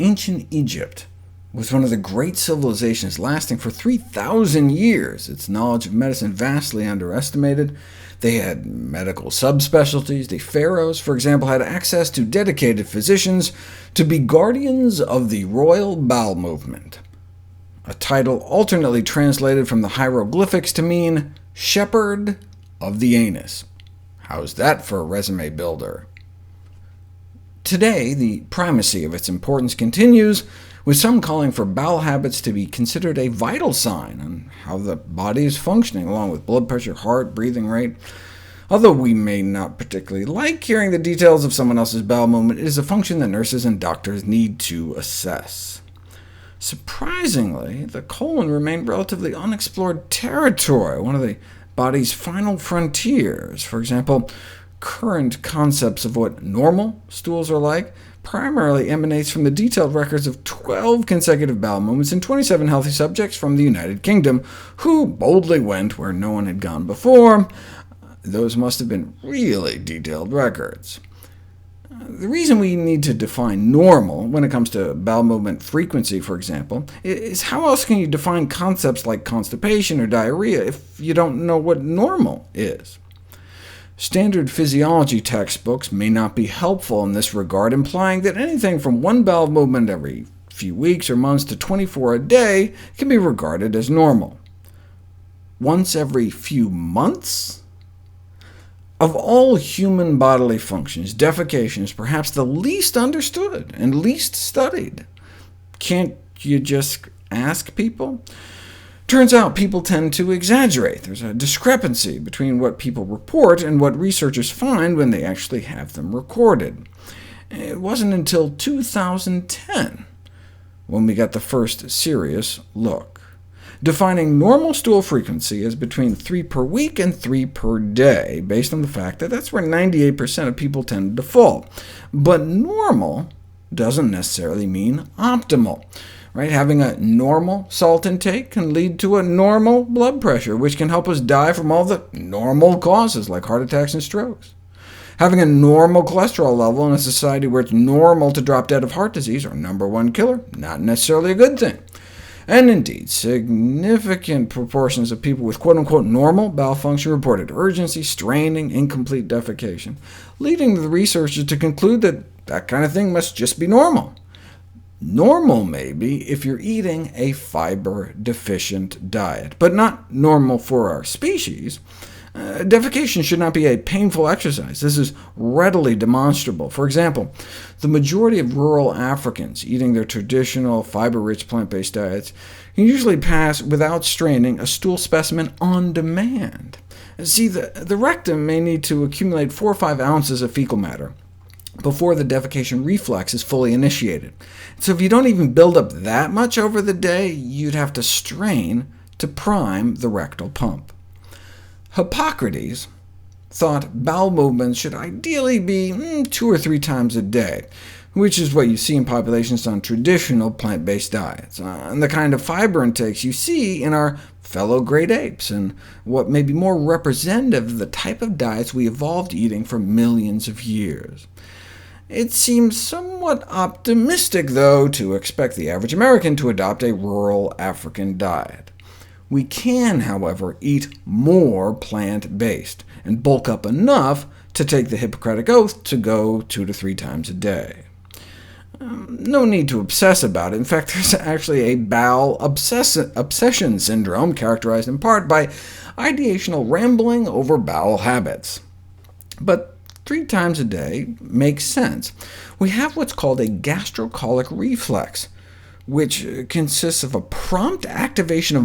Ancient Egypt was one of the great civilizations lasting for 3,000 years, its knowledge of medicine vastly underestimated. They had medical subspecialties. The pharaohs, for example, had access to dedicated physicians to be guardians of the royal bowel movement, a title alternately translated from the hieroglyphics to mean shepherd of the anus. How's that for a resume builder? Today, the primacy of its importance continues, with some calling for bowel habits to be considered a vital sign on how the body is functioning, along with blood pressure, heart, breathing rate. Although we may not particularly like hearing the details of someone else's bowel movement, it is a function that nurses and doctors need to assess. Surprisingly, the colon remained relatively unexplored territory, one of the body's final frontiers. For example, current concepts of what normal stools are like primarily emanates from the detailed records of 12 consecutive bowel movements in 27 healthy subjects from the United Kingdom, who boldly went where no one had gone before. Those must have been really detailed records. The reason we need to define normal when it comes to bowel movement frequency, for example, is how else can you define concepts like constipation or diarrhea if you don't know what normal is? Standard physiology textbooks may not be helpful in this regard, implying that anything from one bowel movement every few weeks or months to 24 a day can be regarded as normal. Once every few months? Of all human bodily functions, defecation is perhaps the least understood and least studied. Can't you just ask people? Turns out people tend to exaggerate. There's a discrepancy between what people report and what researchers find when they actually have them recorded. It wasn't until 2010 when we got the first serious look, defining normal stool frequency as between 3 per week and 3 per day, based on the fact that that's where 98% of people tend to fall. But normal doesn't necessarily mean optimal. Having a normal salt intake can lead to a normal blood pressure, which can help us die from all the normal causes, like heart attacks and strokes. Having a normal cholesterol level in a society where it's normal to drop dead of heart disease, our #1 killer, not necessarily a good thing. And indeed, significant proportions of people with quote-unquote normal bowel function reported urgency, straining, incomplete defecation, leading the researchers to conclude that that kind of thing must just be normal. Normal, maybe, if you're eating a fiber-deficient diet, but not normal for our species. Defecation should not be a painful exercise. This is readily demonstrable. For example, the majority of rural Africans eating their traditional fiber-rich plant-based diets can usually pass without straining a stool specimen on demand. See, the rectum may need to accumulate 4 or 5 ounces of fecal matter before the defecation reflex is fully initiated. So if you don't even build up that much over the day, you'd have to strain to prime the rectal pump. Hippocrates thought bowel movements should ideally be 2 or 3 times a day, which is what you see in populations on traditional plant-based diets, and the kind of fiber intakes you see in our fellow great apes, and what may be more representative of the type of diets we evolved eating for millions of years. It seems somewhat optimistic, though, to expect the average American to adopt a rural African diet. We can, however, eat more plant-based, and bulk up enough to take the Hippocratic Oath to go 2 to 3 times a day. No need to obsess about it. In fact, there's actually a bowel obsession syndrome, characterized in part by ideational rambling over bowel habits. But 3 times a day makes sense. We have what's called a gastrocolic reflex, which consists of a prompt activation of